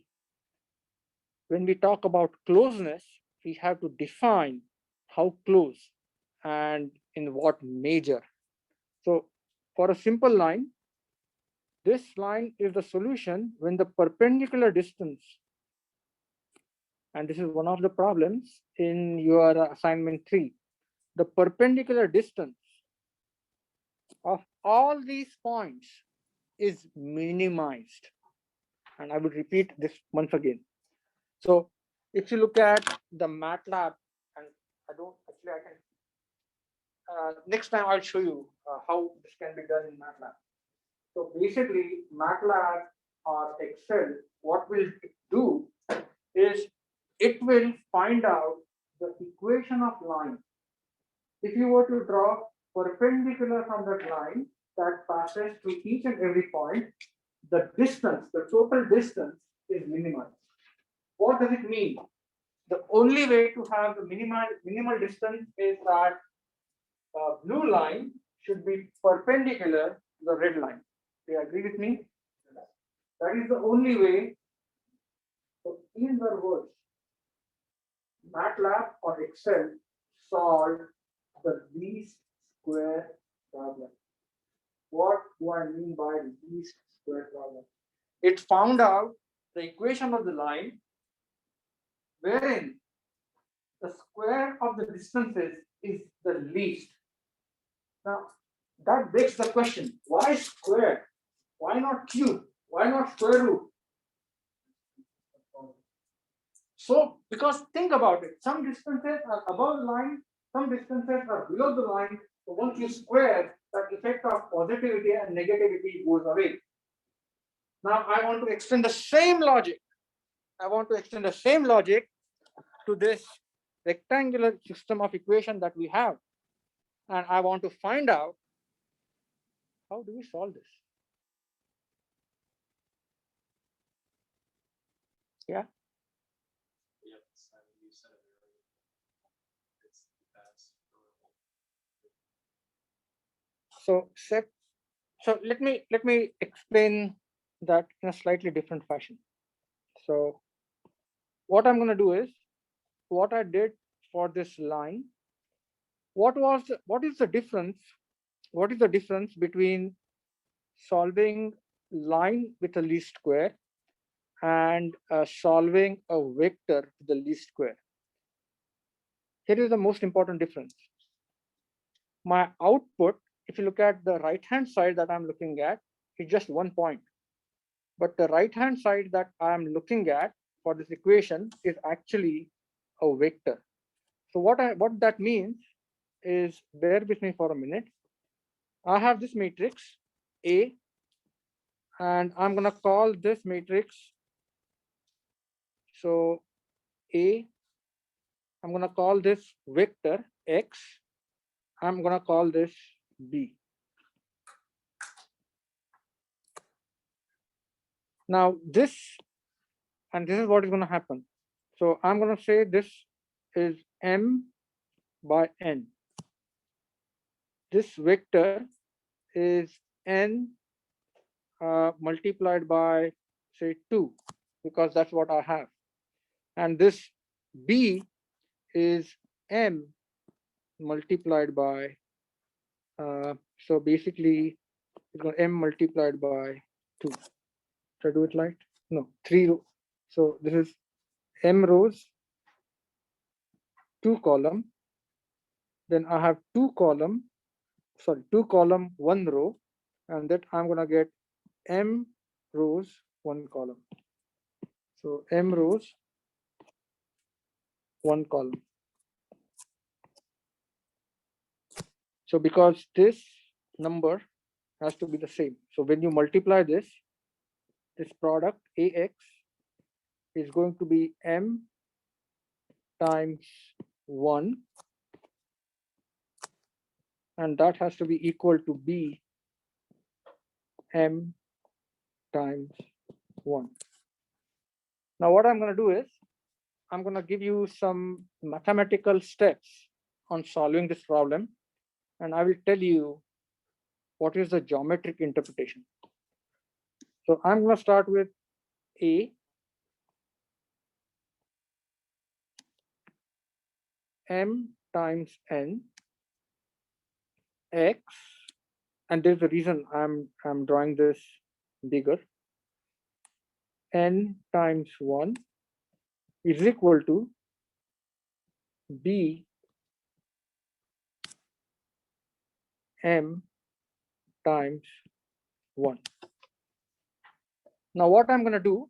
When we talk about closeness, we have to define how close and in what measure. So for a simple line, this line is the solution when the perpendicular distance, and this is one of the problems in your assignment 3, the perpendicular distance of all these points is minimized. And I will repeat this once again. So if you look at the MATLAB, and I can, next time I'll show you how this can be done in MATLAB. So basically, MATLAB or Excel, what will do is it will find out the equation of line. If you were to draw perpendicular from that line that passes through each and every point, the distance, the total distance is minimized. What does it mean? The only way to have the minimal distance is that blue line should be perpendicular to the red line. Do you agree with me? That is the only way. So in other words, MATLAB or Excel solved the least square problem. What do I mean by least square problem? It found out the equation of the line wherein the square of the distances is the least. Now, that begs the question, why square? Why not cube? Why not square root? So, because think about it, some distances are above the line, some distances are below the line. So once you square, that effect of positivity and negativity goes away. Now, I want to extend the same logic. To this rectangular system of equation that we have. And I want to find out, how do we solve this? Yeah. So let me explain that in a slightly different fashion. So what I'm going to do is what I did for this line. What is the difference? What is the difference between solving line with a least square and solving a vector with the least square? Here is the most important difference. My output, if you look at the right hand side that I'm looking at, is just 1 point. But the right hand side that I'm looking at for this equation is actually a vector. So what that means is, bear with me for a minute. I have this matrix A, and I'm going to call this matrix, so A, I'm going to call this vector X, I'm gonna call this B. Now this, and this is what is gonna happen. So I'm gonna say this is M by N. This vector is N multiplied by say 2, because that's what I have. And this B is M multiplied by, so basically it's going to M multiplied by 2. Should I do it right? No, 3 rows. So this is M rows, 2 column. Then I have 2 column, 1 row, and that I'm going to get M rows, 1 column. So M rows, 1 column. So because this number has to be the same. So when you multiply this product AX is going to be M times 1, and that has to be equal to B M times 1. Now what I'm going to do is I'm going to give you some mathematical steps on solving this problem, and I will tell you what is the geometric interpretation. So I'm going to start with A M times N X, and there's a reason I'm drawing this bigger. N times 1 is equal to B M times 1. Now what I'm going to do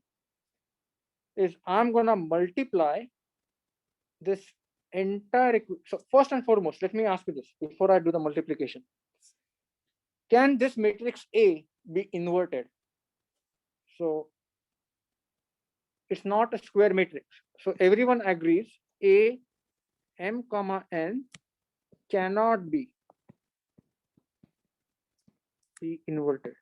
is I'm going to multiply this entire equation. So first and foremost, let me ask you this before I do the multiplication. Can this matrix A be inverted? So it's not a square matrix. So everyone agrees A M comma N cannot be inverted.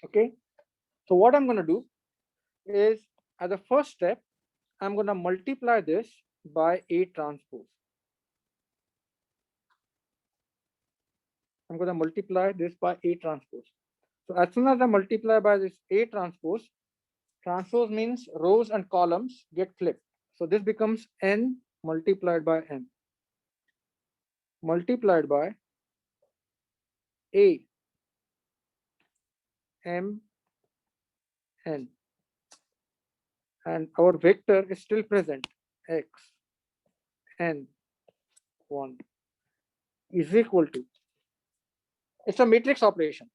Okay. So what I'm going to do is, as the first step, I'm going to multiply this by A transpose. I'm going to multiply this by A transpose. So as soon as I multiply by this A transpose means rows and columns get flipped. So this becomes N multiplied by N multiplied by A M N. And our vector is still present, X N 1 is equal to, it's a matrix operation.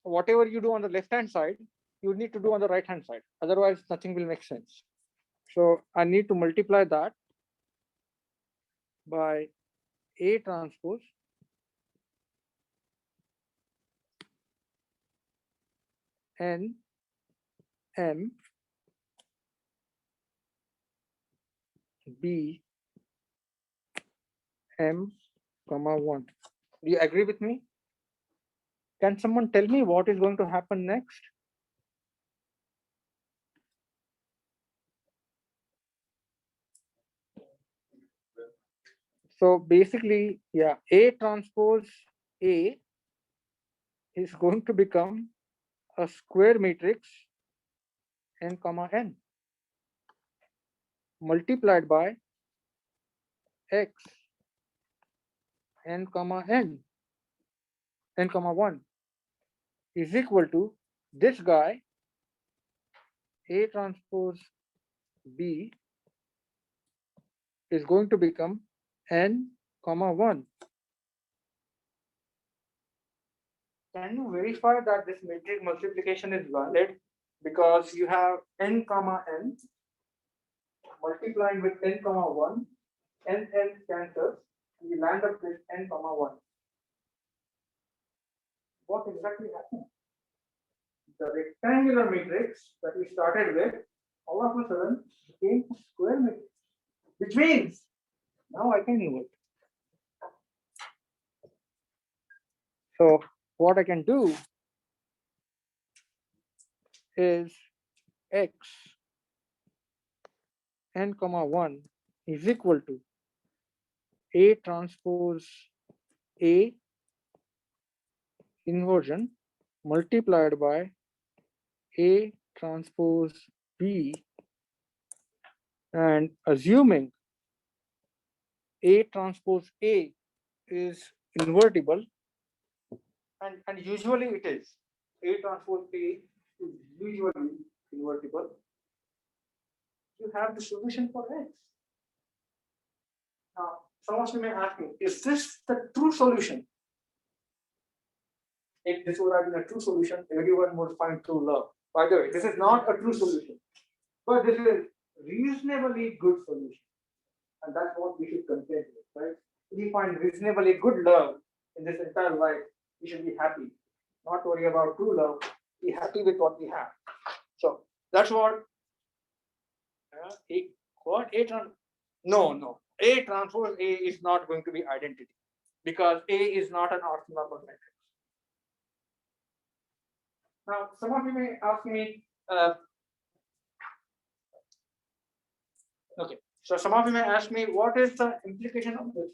Whatever you do on the left hand side, you need to do on the right hand side. Otherwise, nothing will make sense. So I need to multiply that by A transpose N M B M comma 1. Do you agree with me? Can someone tell me what is going to happen next? So basically, yeah, A transpose A is going to become a square matrix N comma N multiplied by X N comma N N comma 1 is equal to this guy A transpose B is going to become N comma 1. Can you verify that this matrix multiplication is valid? Because you have N comma N multiplying with N comma 1, N cancels, you land up with N comma 1. What exactly happened? The rectangular matrix that we started with all of a sudden became a square matrix which means now I can invert. So what I can do is x n comma 1 is equal to A transpose A inversion multiplied by A transpose B, and assuming A transpose A is invertible, and usually it is. A transpose A is usually invertible. You have the solution for X. Now, some of you may ask me, is this the true solution? If this would have been a true solution, everyone would find true love. By the way, this is not a true solution, but this is reasonably good solution. And that's what we should contend with, right? If we find reasonably good love in this entire life, we should be happy. Not worry about true love, be happy with what we have. So that's what no. A transpose A is not going to be identity because A is not an orthogonal matrix. Now, some of you may ask me, okay, so some of you may ask me, what is the implication of this?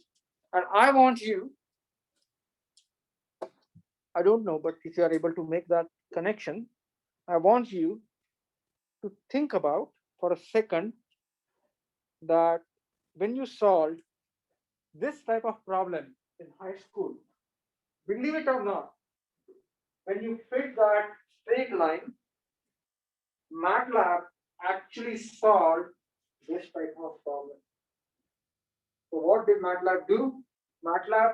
And I want you, I don't know, but if you are able to make that connection, I want you to think about for a second that when you solve this type of problem in high school, believe it or not, when you fit that straight line, MATLAB actually solved this type of problem. So what did MATLAB do? MATLAB,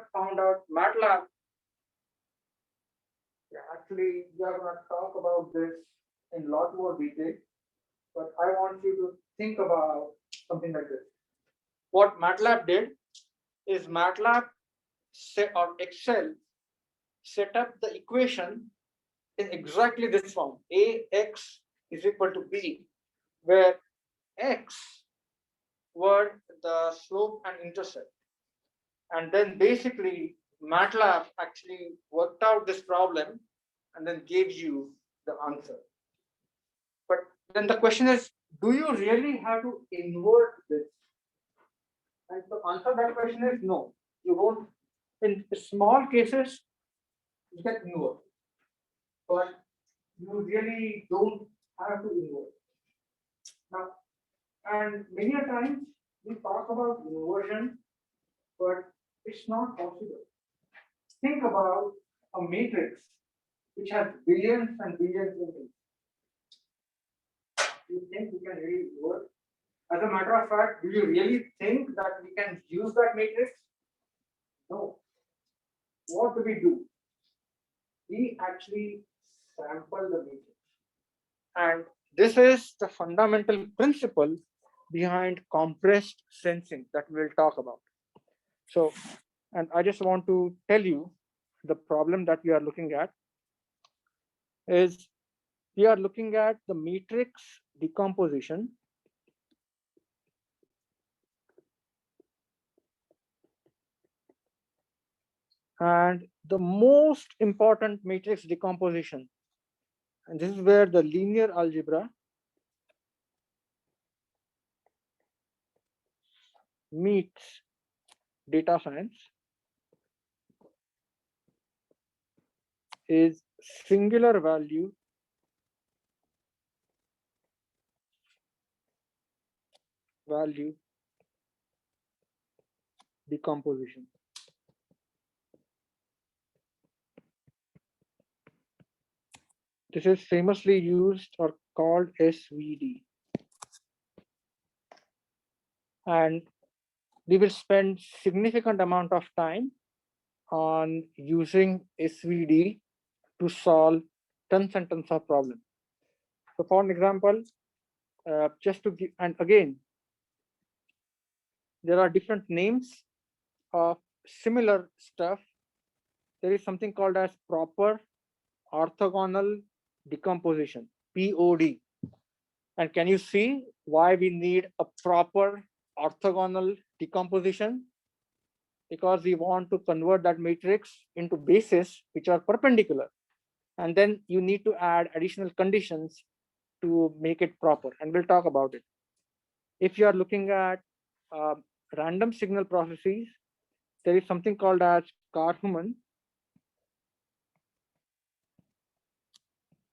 actually we are going to talk about this in a lot more detail, but I want you to think about something like this. What MATLAB did is MATLAB or Excel set up the equation in exactly this form: AX is equal to B, where X were the slope and intercept. And then basically MATLAB actually worked out this problem and then gave you the answer. But then the question is, do you really have to invert this? And to answer that question is no, you won't. In small cases, you can invert, but you really don't have to invert. Now, and many a times we talk about inversion, but it's not possible. Think about a matrix which has billions and billions of things. Do you think we can really invert? As a matter of fact, do you really think that we can use that matrix? No. What do? We actually sample the matrix. And this is the fundamental principle behind compressed sensing that we'll talk about. So, and I just want to tell you the problem that we are looking at is we are looking at the matrix decomposition and the most important matrix decomposition, and this is where the linear algebra meets data science, is singular value decomposition. This is famously used or called SVD. And we will spend significant amount of time on using SVD to solve tons and tons of problems. So for an example, just to give, and again, there are different names of similar stuff. There is something called as proper orthogonal decomposition, POD. And can you see why we need a proper orthogonal decomposition, because we want to convert that matrix into bases which are perpendicular. And then you need to add additional conditions to make it proper. And we'll talk about it. If you are looking at random signal processes, there is something called as Karhuman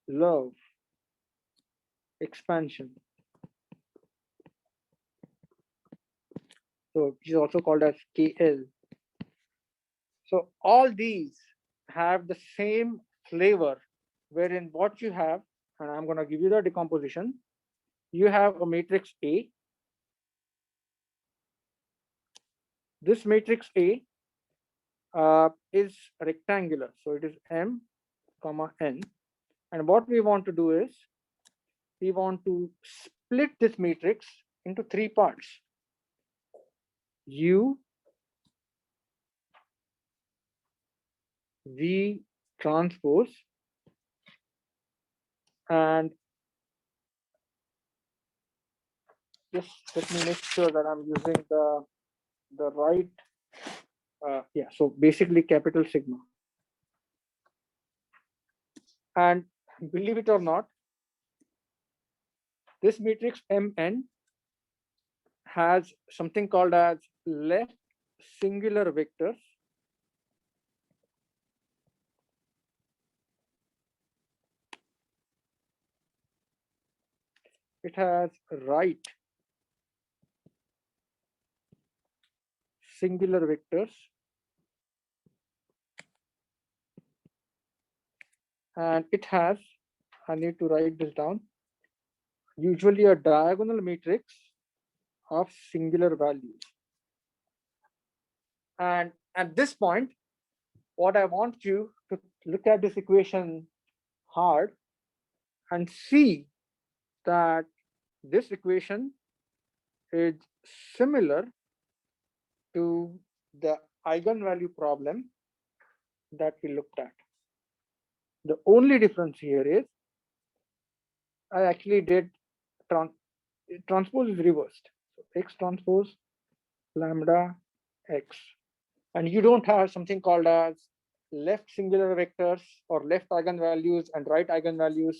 love expansion. So it is also called as KL. So all these have the same flavor, wherein what you have, and I'm going to give you the decomposition. You have a matrix A. This matrix A is rectangular. So it is M, comma N. And what we want to do is, we want to split this matrix into three parts. U, V transpose, and just let me make sure that I'm using the right, yeah, so basically capital sigma. And believe it or not, this matrix Mn has something called as left singular vectors. It has right singular vectors, and it has, I need to write this down, usually a diagonal matrix of singular values. And at this point, what I want you to look at this equation hard and see that this equation is similar to the eigenvalue problem that we looked at. The only difference here is I actually did transpose is reversed. So X transpose lambda X. And you don't have something called as left singular vectors or left eigenvalues and right eigenvalues.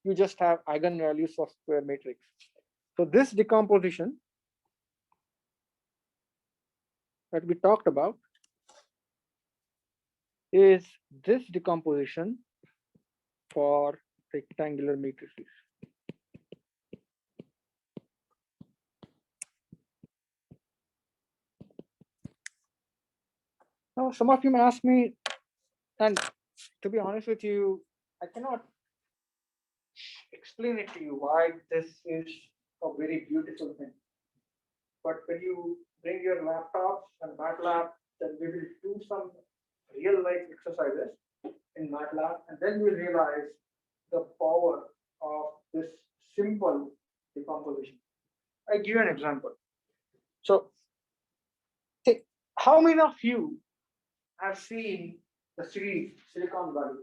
You just have eigenvalues of square matrix. So this decomposition that we talked about is this decomposition for rectangular matrices. Now, some of you may ask me, and to be honest with you, I cannot explain it to you why this is a very beautiful thing. But when you bring your laptops and MATLAB, then we will do some real life exercises in MATLAB, and then we'll realize the power of this simple decomposition. I give you an example. So, how many of you have seen the series Silicon Valley?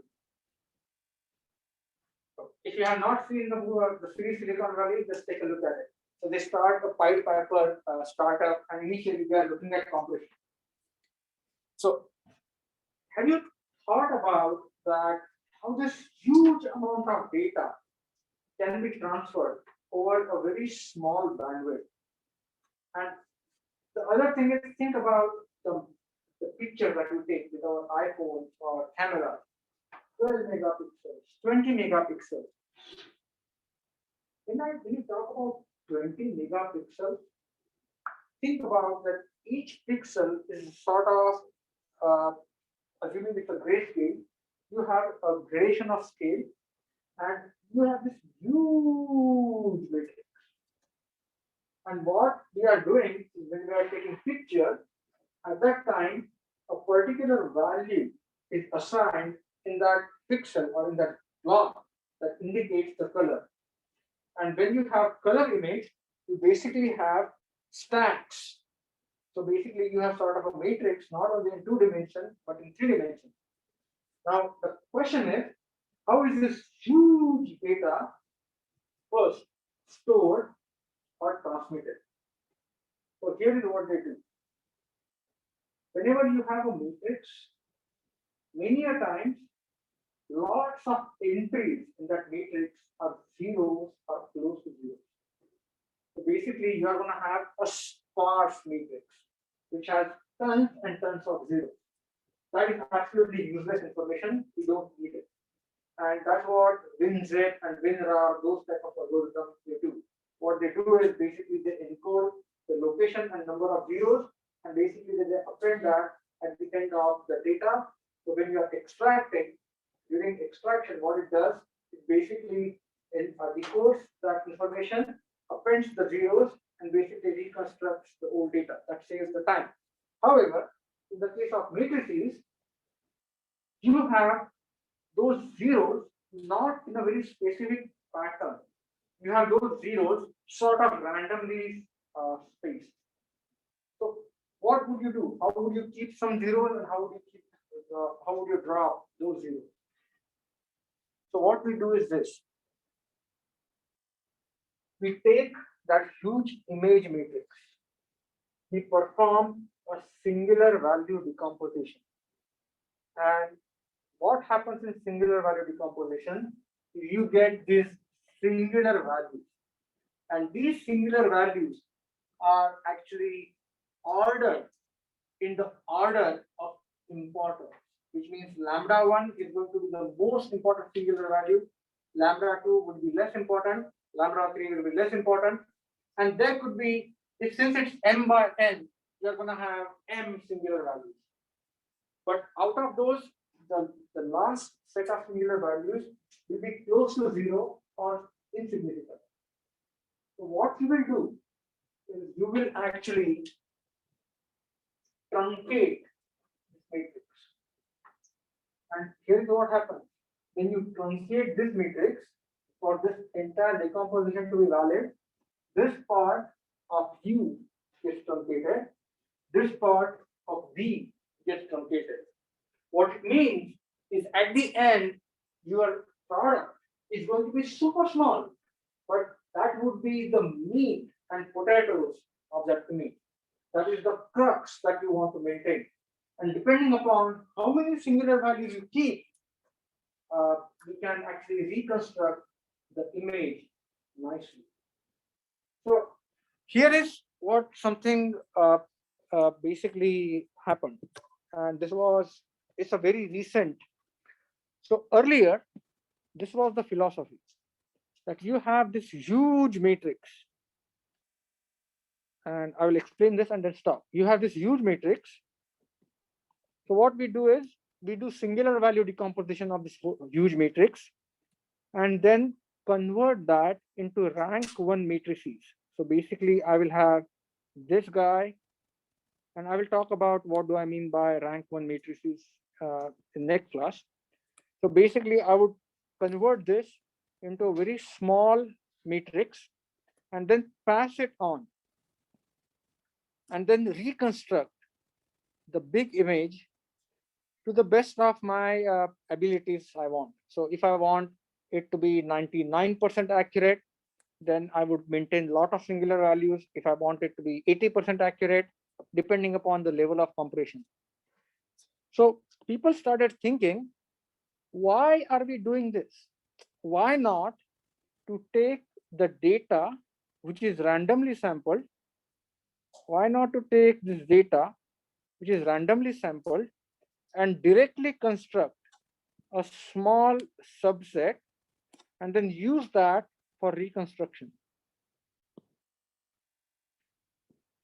If you have not seen the series Silicon Valley, just take a look at it. So they start a Pied Piper startup, and initially they are looking at competition. So have you thought about that? How this huge amount of data can be transferred over a very small bandwidth? And the other thing is, think about the picture that you take with our iPhone or camera. 12 megapixels, 20 megapixels. When you talk about 20 megapixels, think about that each pixel is sort of, assuming it's a grayscale, you have a gradation of scale, and you have this huge matrix. And what we are doing is, when we are taking picture, at that time, a particular value is assigned in that pixel or in that block that indicates the color. And when you have color image, you basically have stacks. So basically you have sort of a matrix, not only in 2 dimensions, but in 3 dimensions. Now the question is, how is this huge data first stored or transmitted? So here is what they do. Whenever you have a matrix, many a times, lots of entries in that matrix are zeros or close to zeros. So basically, you are going to have a sparse matrix, which has tons and tons of zeros. That is absolutely useless information. We don't need it. And that's what WinZip and WinRAR, those type of algorithms, they do. What they do is basically they encode the location and number of zeros, and basically they append that at the end of the data. So when you are extracting, during extraction, what it does, it basically decodes that information, appends the zeros, and basically reconstructs the old data. That saves the time. However, in the case of matrices, you have those zeros not in a very specific pattern. You have those zeros sort of randomly spaced. So what would you do? How would you keep some zeros, and how would you drop those zeros? So what we do is this. We take that huge image matrix. We perform a singular value decomposition. And what happens in singular value decomposition? You get these singular values. And these singular values are actually ordered in the order of importance, which means lambda 1 is going to be the most important singular value, lambda 2 would be less important, lambda 3 will be less important, and there could be, since it's m by n, you're going to have m singular values. But out of those, the last set of singular values will be close to 0 or insignificant. So what you will do is you will actually truncate this matrix. And here's what happens. When you truncate this matrix, for this entire decomposition to be valid, this part of U gets truncated, this part of V gets truncated. What it means is at the end, your product is going to be super small, but that would be the meat and potatoes of that image. That is the crux that you want to maintain. And depending upon how many singular values you keep, you can actually reconstruct the image nicely. So here is what something basically happened. And it's a very recent. So earlier, this was the philosophy that you have this huge matrix. And I will explain this and then stop. You have this huge matrix. So what we do is we do singular value decomposition of this huge matrix and then convert that into rank 1 matrices. So basically I will have this guy, and I will talk about what do I mean by rank 1 matrices in next class. So basically I would convert this into a very small matrix and then pass it on and then reconstruct the big image to the best of my abilities I want. So if I want it to be 99% accurate, then I would maintain a lot of singular values. If I want it to be 80% accurate, depending upon the level of compression. So people started thinking, why are we doing this? Why not to take the data which is randomly sampled? Why not to take this data which is randomly sampled and directly construct a small subset and then use that for reconstruction?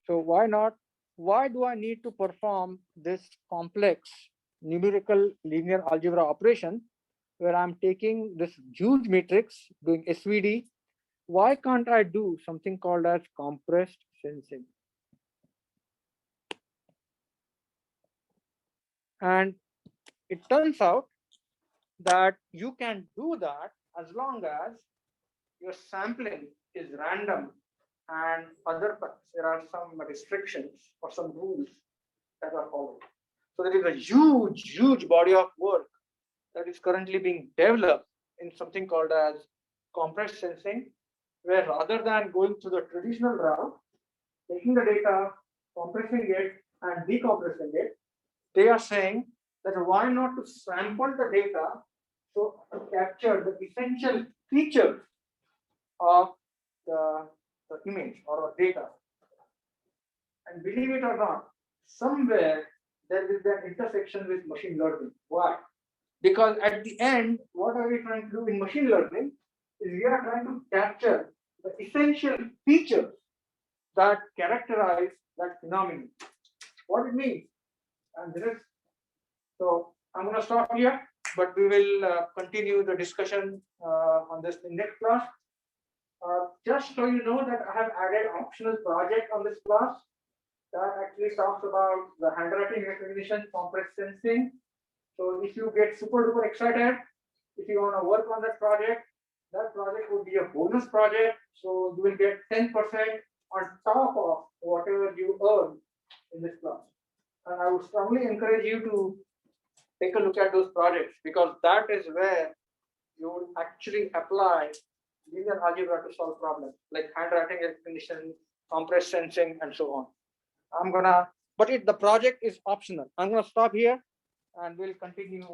So why not? Why do I need to perform this complex numerical linear algebra operation where I'm taking this huge matrix, doing SVD? Why can't I do something called as compressed sensing? And it turns out that you can do that as long as your sampling is random and there are some restrictions or some rules that are followed. So there is a huge body of work that is currently being developed in something called as compressed sensing, where rather than going through the traditional route, taking the data, compressing it, and decompressing it. They are saying that why not to sample the data so to capture the essential features of the image or data. And believe it or not, somewhere there is an intersection with machine learning. Why? Because at the end, what are we trying to do in machine learning? Is we are trying to capture the essential features that characterize that phenomenon. What it means. And this is, so I'm going to stop here, but we will continue the discussion on this in next class. Just so you know that I have added optional project on this class that actually talks about the handwriting recognition, compressed sensing. So if you get super duper excited, if you want to work on that project will be a bonus project. So you will get 10% on top of whatever you earn in this class. And I would strongly encourage you to take a look at those projects because that is where you would actually apply linear algebra to solve problems like handwriting recognition, compressed sensing, and so on. But the project is optional. I'm gonna stop here and we'll continue.